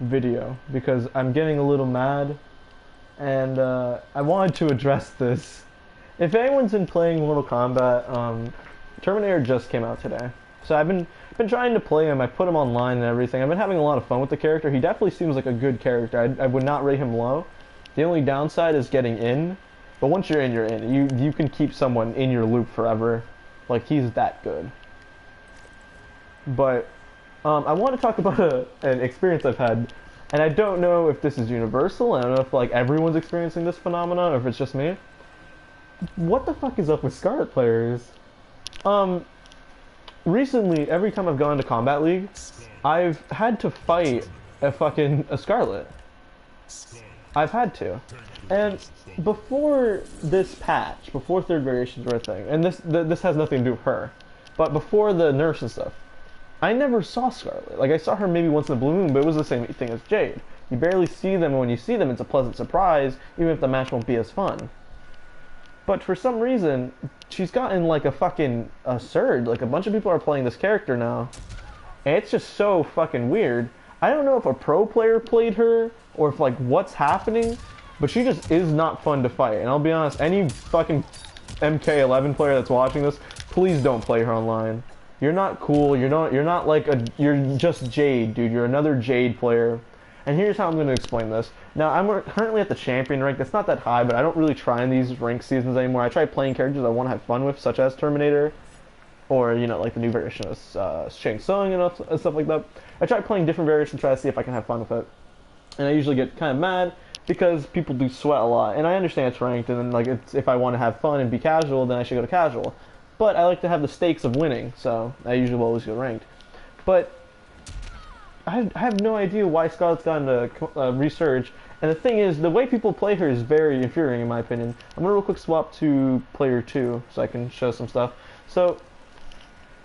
video because I'm getting a little mad, and I wanted to address this. If anyone's been playing Mortal Kombat, Terminator just came out today, so I've been trying to play him. I put him online and everything. I've been having a lot of fun with the character. He definitely seems like a good character. I would not rate him low. The only downside is getting in, but once you're in, you're in. You can keep someone in your loop forever. Like, he's that good. But I want to talk about an experience I've had, and I don't know if this is universal. I don't know if like everyone's experiencing this phenomenon or if it's just me. What the fuck is up with Scarlet players? Recently, every time I've gone to Combat League, I've had to fight a Scarlet. I've had to. And before this patch, before third variations were a thing, and this has nothing to do with her, but before the nerfs and stuff, I never saw Scarlet. Like, I saw her maybe once in a blue moon, but it was the same thing as Jade. You barely see them, and when you see them, it's a pleasant surprise, even if the match won't be as fun. But for some reason, she's gotten like a surge. Like, a bunch of people are playing this character now, and it's just so fucking weird. I don't know if a pro player played her, or if like what's happening, but she just is not fun to fight. And I'll be honest, any fucking mk11 player that's watching this, please don't play her online. You're not cool. You're not like you're just Jade, dude. You're another Jade player. And here's how I'm going to explain this. Now, I'm currently at the champion rank. That's not that high, but I don't really try in these rank seasons anymore. I try playing characters I want to have fun with, such as Terminator, or, you know, like the new variation of Shang Tsung and stuff like that. I try playing different variations, try to see if I can have fun with it. And I usually get kind of mad because people do sweat a lot. And I understand it's ranked, and then, like, if I want to have fun and be casual, then I should go to casual. But I like to have the stakes of winning, so I usually will always go ranked. But I have no idea why Scarlet's gotten a resurge. And the thing is, the way people play her is very infuriating, in my opinion. I'm going to real quick swap to player 2 so I can show some stuff. So,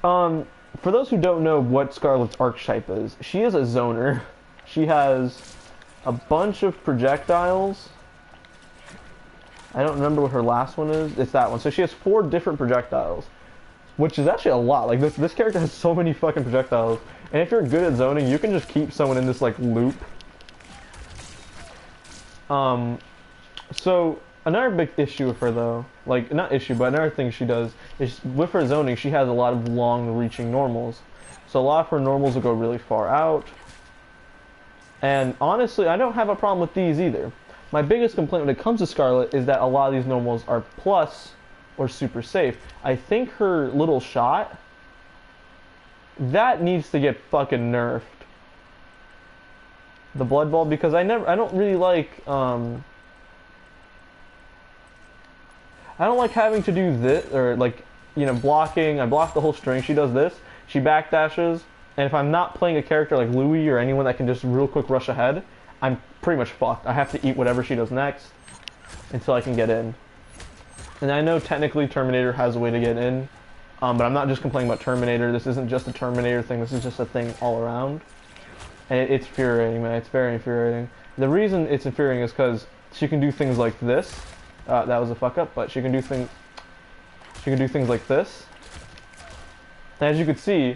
for those who don't know what Scarlet's archetype is, she is a zoner. She has a bunch of projectiles. I don't remember what her last one is. It's that one. So she has 4 different projectiles, which is actually a lot. Like, this character has so many fucking projectiles. And if you're good at zoning, you can just keep someone in this, like, loop. So another big issue with her, though, like, not issue, but another thing she does is with her zoning, she has a lot of long-reaching normals. So a lot of her normals will go really far out. And honestly, I don't have a problem with these either. My biggest complaint when it comes to Scarlet is that a lot of these normals are plus or super safe. I think her little shot, that needs to get fucking nerfed. The blood ball, because I don't really like, I don't like having to do this, or like, you know, blocking. I block the whole string. She does this. She backdashes. And if I'm not playing a character like Louis or anyone that can just real quick rush ahead, I'm pretty much fucked. I have to eat whatever she does next until I can get in. And I know technically Terminator has a way to get in, but I'm not just complaining about Terminator. This isn't just a Terminator thing. This is just a thing all around. And it's infuriating, man. It's very infuriating. The reason it's infuriating is because she can do things like this. That was a fuck up, but she can do things like this. And as you can see,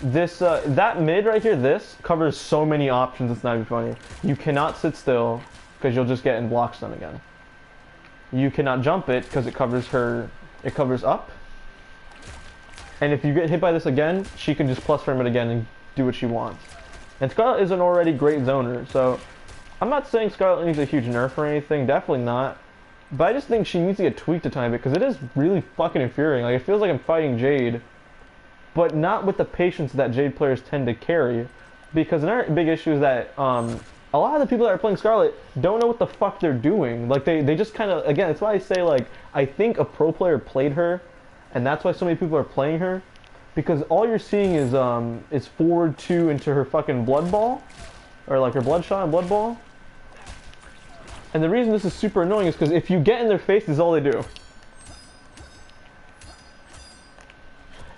this that mid right here, this covers so many options. It's not even funny. You cannot sit still because you'll just get in block stun again. You cannot jump it because it covers up. And if you get hit by this again, she can just plus frame it again and do what she wants. And Scarlet is an already great zoner, so I'm not saying Scarlet needs a huge nerf or anything, definitely not. But I just think she needs to get tweaked a tiny bit, because it is really fucking infuriating. Like, it feels like I'm fighting Jade, but not with the patience that Jade players tend to carry. Because another big issue is that a lot of the people that are playing Scarlet don't know what the fuck they're doing. Like, they just kind of, again, that's why I say, like, I think a pro player played her, and that's why so many people are playing her. Because all you're seeing is forward 2 into her fucking blood ball, or like her bloodshot and blood ball. And the reason this is super annoying is because if you get in their face, this is all they do.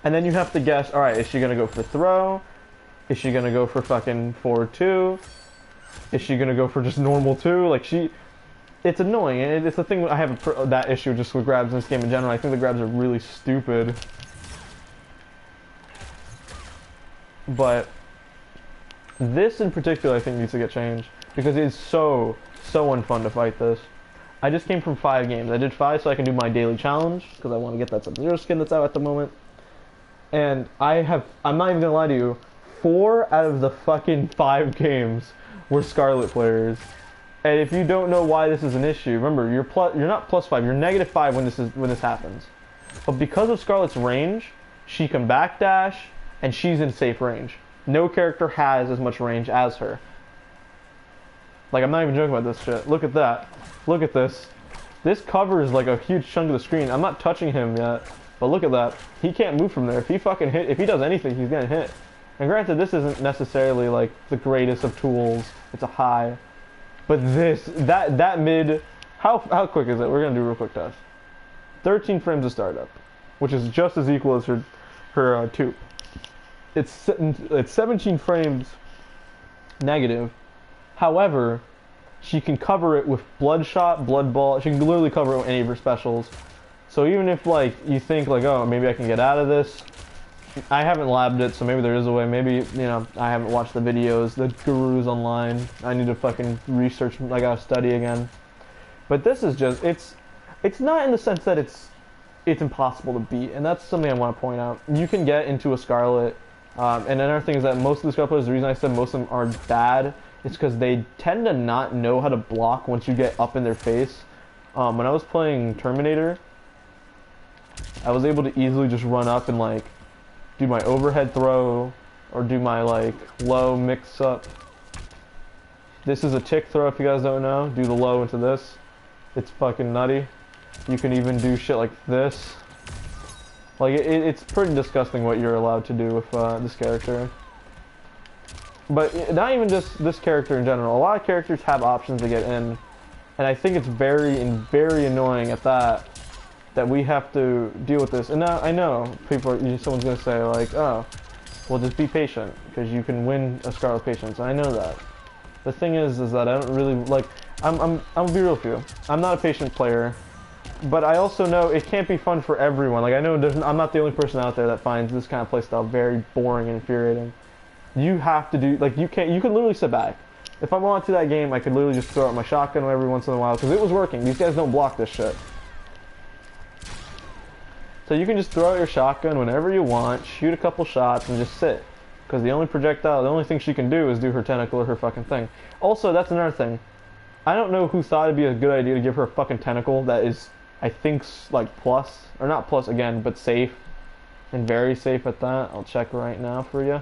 And then you have to guess, alright, is she gonna go for throw? Is she gonna go for fucking forward 2? Is she gonna go for just normal 2? Like, it's annoying, and it's the thing. I have that issue just with grabs in this game in general. I think the grabs are really stupid. But This in particular I think needs to get changed because it's so unfun to fight this. I just came from 5 games. I did 5 so I can do my daily challenge because I want to get that Sub-Zero skin that's out at the moment. And I'm not even gonna lie to you, 4 out of the fucking 5 games were Scarlet players. And if you don't know why this is an issue, remember you're not +5, you're -5 when this happens. But because of Scarlet's range, she can backdash and she's in safe range. No character has as much range as her. Like, I'm not even joking about this shit. Look at that. Look at this. This covers like a huge chunk of the screen. I'm not touching him yet, but look at that. He can't move from there. If he fucking hit, if he does anything, he's gonna hit. And granted, this isn't necessarily like the greatest of tools. It's a high. But this, that mid, how quick is it? We're gonna do a real quick test. 13 frames of startup, which is just as equal as her tube. It's 17 frames negative. However, she can cover it with Bloodshot, Blood Ball. She can literally cover it with any of her specials. So even if like you think like, oh, maybe I can get out of this, I haven't labbed it, so maybe there is a way. Maybe, you know, I haven't watched the videos, the gurus online. I need to fucking research. I gotta study again. But this is just, it's not in the sense that it's impossible to beat, and that's something I want to point out. You can get into a Scarlet, and another thing is that most of the Scarlet players, the reason I said most of them are bad, is because they tend to not know how to block once you get up in their face. When I was playing Terminator, I was able to easily just run up and like do my overhead throw or do my like low mix up. This is a tick throw if you guys don't know. Do the low into this. It's fucking nutty. You can even do shit like this. Like it's pretty disgusting what you're allowed to do with this character. But not even just this character in general. A lot of characters have options to get in, and I think it's very annoying at that we have to deal with this. And now I know someone's gonna say like, oh, well just be patient because you can win a Scarlet Patience. I know that. The thing is that I don't really like. I'm gonna be real with you. I'm not a patient player, but I also know it can't be fun for everyone. Like I know I'm not the only person out there that finds this kind of playstyle very boring and infuriating. You have to do, like, you can literally sit back. If I wanted to that game, I could literally just throw out my shotgun every once in a while, because it was working. These guys don't block this shit. So you can just throw out your shotgun whenever you want, shoot a couple shots, and just sit. Because the only thing she can do is do her tentacle or her fucking thing. Also, that's another thing. I don't know who thought it'd be a good idea to give her a fucking tentacle that is, I think, like, plus, or not plus again, but safe. And very safe at that. I'll check right now for you.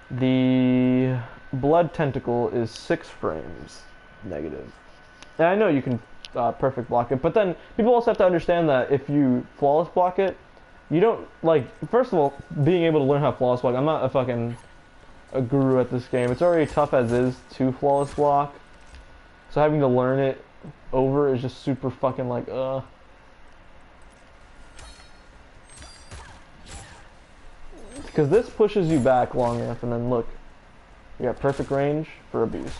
The blood tentacle is 6 frames negative. And I know you can perfect block it, but then people also have to understand that if you flawless block it, you don't, like, first of all, being able to learn how to flawless block, I'm not a guru at this game. It's already tough as is to flawless block. So having to learn it over is just super fucking like, because this pushes you back long enough, and then look, you got perfect range for a beast.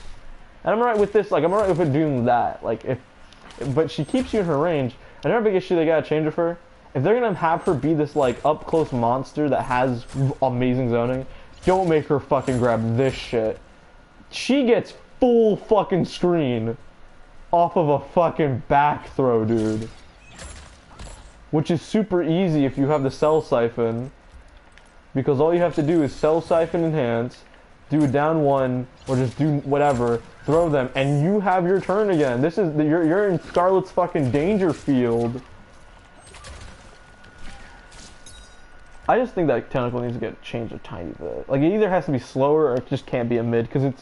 And I'm alright with this, like, I'm alright with it doing that, like, but she keeps you in her range. Another big issue they gotta change with her, if they're gonna have her be this, like, up-close monster that has amazing zoning, don't make her fucking grab this shit. She gets full fucking screen off of a fucking back throw, dude. Which is super easy if you have the Cell Siphon. Because all you have to do is Cell Siphon Enhance, do a down 1, or just do whatever, throw them, and you have your turn again. This is you're in Scarlet's fucking danger field. I just think that tentacle needs to get changed a tiny bit. Like, it either has to be slower or it just can't be a mid, because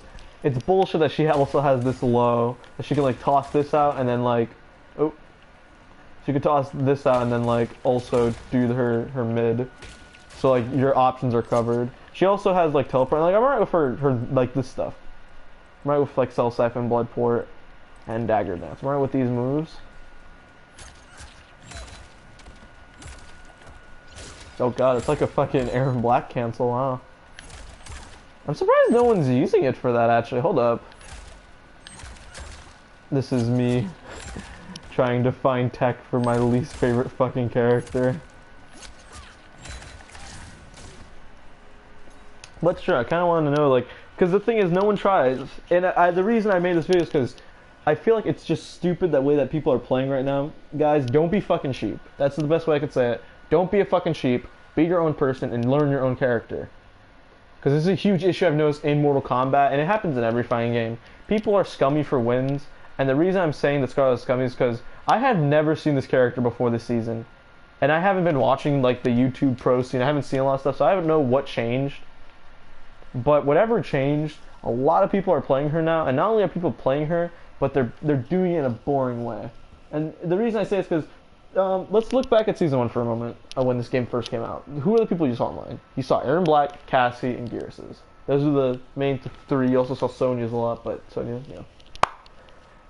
it's bullshit that she also has this low, that she can like toss this out and then like, oh, she could toss this out and then like also do her mid. So like your options are covered. She also has like teleport. Like I'm alright with her like this stuff. I'm alright with like Cell Siphon, Blood Port, and Dagger Dance. I'm alright with these moves. Oh god, it's like a fucking Aaron Black cancel, huh? I'm surprised no one's using it for that actually. Hold up. This is me trying to find tech for my least favorite fucking character. But sure, I kind of want to know, like, because the thing is, no one tries. And the reason I made this video is because I feel like it's just stupid that way that people are playing right now. Guys, don't be fucking sheep. That's the best way I could say it. Don't be a fucking sheep. Be your own person and learn your own character. Because this is a huge issue I've noticed in Mortal Kombat, and it happens in every fighting game. People are scummy for wins, and the reason I'm saying that Scarlet is scummy is because I have never seen this character before this season. And I haven't been watching, like, the YouTube pro scene. I haven't seen a lot of stuff, so I don't know what changed. But whatever changed, a lot of people are playing her now, and not only are people playing her, but they're doing it in a boring way. And the reason I say it's because let's look back at Season 1 for a moment, when this game first came out. Who are the people you saw online? You saw Aaron Black, Cassie, and Gearus's. Those are the main three. You also saw Sonya's a lot, but Sonya, you know.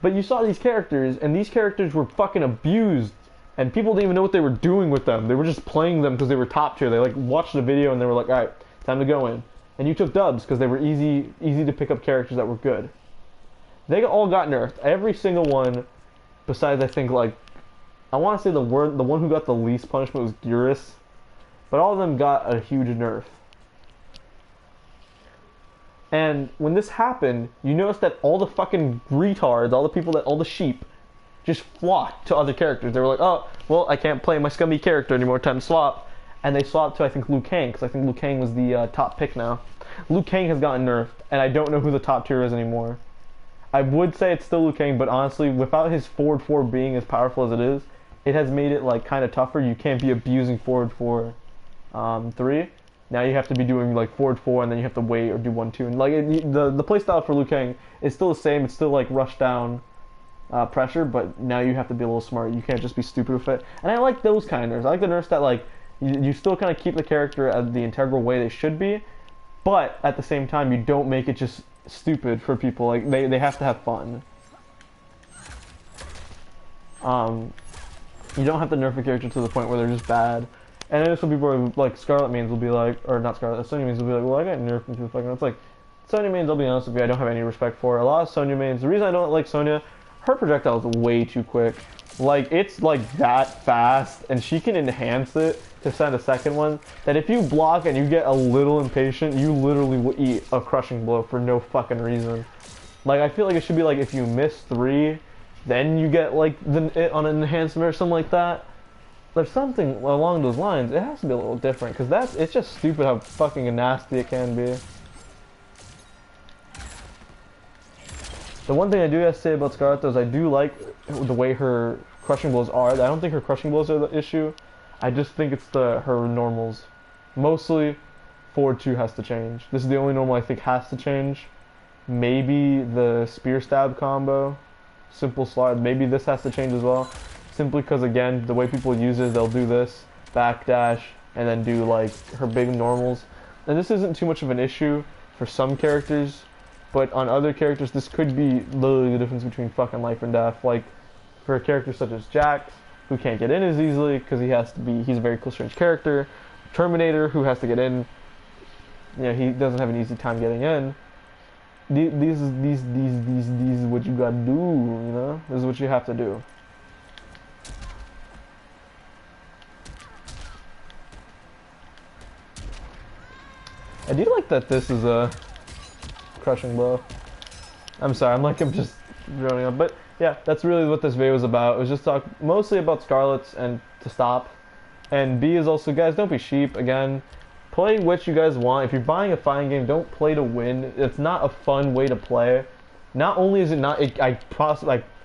But you saw these characters, and these characters were fucking abused, and people didn't even know what they were doing with them. They were just playing them because they were top tier. They like watched the video and they were like, all right, time to go in. And you took dubs because they were easy to pick up characters that were good. They all got nerfed. Every single one, besides I think like, I want to say the one who got the least punishment was Gearus, but all of them got a huge nerf. And when this happened, you notice that all the fucking retards, all the sheep, just flocked to other characters. They were like, oh, well, I can't play my scummy character anymore, time to swap. And they swapped to, I think, Liu Kang, because I think Liu Kang was the top pick now. Liu Kang has gotten nerfed, and I don't know who the top tier is anymore. I would say it's still Liu Kang, but honestly, without his forward 4 being as powerful as it is, it has made it like kind of tougher. You can't be abusing forward 4 3. Now you have to be doing like forward 4, and then you have to wait or do 1-2. And like the playstyle for Liu Kang is still the same. It's still like rush down pressure, but now you have to be a little smart. You can't just be stupid with it. And I like those kind of nerfs. I like the nerfs that like you still kind of keep the character as the integral way they should be, but at the same time you don't make it just stupid for people. Like they have to have fun. You don't have to nerf a character to the point where they're just bad. And I know some people are like, Scarlet mains will be like, or not Scarlet, Sonya mains will be like, well, I got nerfed into the fucking. It's like, Sonya mains, I'll be honest with you, I don't have any respect for. A lot of Sonya mains, the reason I don't like Sonya, her projectile is way too quick. Like, it's like that fast, and she can enhance it to send a second one, that if you block and you get a little impatient, you literally will eat a crushing blow for no fucking reason. Like, I feel like it should be like, if you miss 3, then you get like it on an enhancement or something like that. There's something along those lines. It has to be a little different, because it's just stupid how fucking nasty it can be. The one thing I do have to say about Scarlet though is I do like the way her crushing blows are. I don't think her crushing blows are the issue. I just think it's her normals. Mostly, forward 2 has to change. This is the only normal I think has to change. Maybe the spear stab combo, simple slide. Maybe this has to change as well. Simply because, again, the way people use it, they'll do this, backdash, and then do, like, her big normals. And this isn't too much of an issue for some characters, but on other characters, this could be literally the difference between fucking life and death. Like, for a character such as Jax, who can't get in as easily, because he's a very close range character. Terminator, who has to get in, you know, he doesn't have an easy time getting in. These is what you gotta do, you know? This is what you have to do. I do like that this is a crushing blow. I'm sorry, I'm just droning on, but yeah, that's really what this video was about. It was just talk mostly about Scarlets and to stop. And B is also, guys, don't be sheep. Again, play what you guys want. If you're buying a fighting game, don't play to win. It's not a fun way to play. Not only is it not, I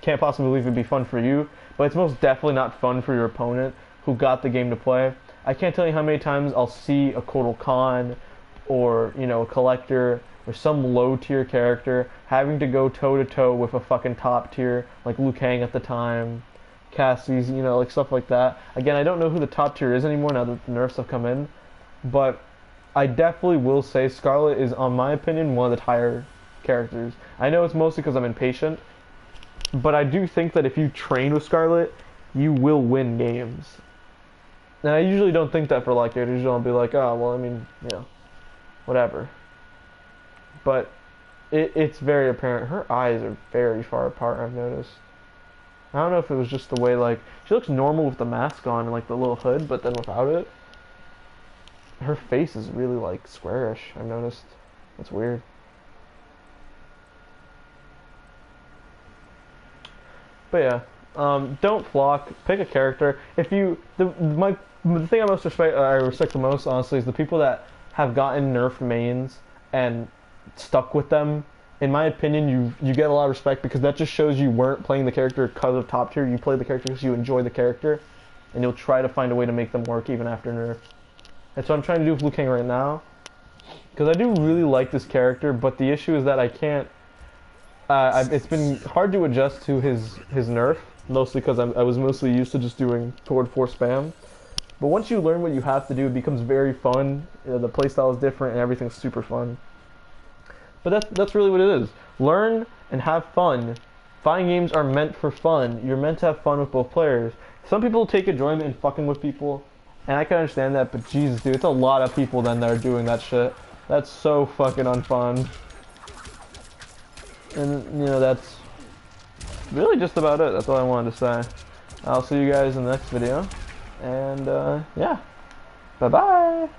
can't possibly believe it'd be fun for you, but it's most definitely not fun for your opponent who got the game to play. I can't tell you how many times I'll see a Kotal Khan or, you know, a Collector or some low tier character having to go toe to toe with a fucking top tier like Liu Kang at the time, Cassie's, you know, like stuff like that. Again, I don't know who the top tier is anymore now that the nerfs have come in, but I definitely will say Scarlet is, on my opinion, one of the higher characters. I know it's mostly because I'm impatient, but I do think that if you train with Scarlet, you will win games. And I usually don't think that for like characters. Usually I'll be like, oh, well, I mean, you know, whatever. But it's very apparent. Her eyes are very far apart, I've noticed. I don't know if it was just the way, like, she looks normal with the mask on and like the little hood, but then without it. her face is really like squarish. I've noticed. It's weird. But yeah, don't flock. Pick a character. If you the thing I respect the most, honestly, is the people that have gotten nerfed mains and stuck with them. In my opinion, you get a lot of respect because that just shows you weren't playing the character because of top tier. You played the character because you enjoy the character, and you'll try to find a way to make them work even after nerf. That's what I'm trying to do with Liu Kang right now, because I do really like this character, but the issue is that I can't. It's been hard to adjust to his nerf, mostly because I was mostly used to just doing forward 4 spam. But once you learn what you have to do, it becomes very fun. You know, the playstyle is different and everything's super fun. But that's really what it is. Learn and have fun. Fighting games are meant for fun. You're meant to have fun with both players. Some people take enjoyment in fucking with people, and I can understand that, but Jesus, dude, it's a lot of people then that are doing that shit. That's so fucking unfun. And, you know, that's really just about it. That's all I wanted to say. I'll see you guys in the next video. And, yeah. Bye-bye!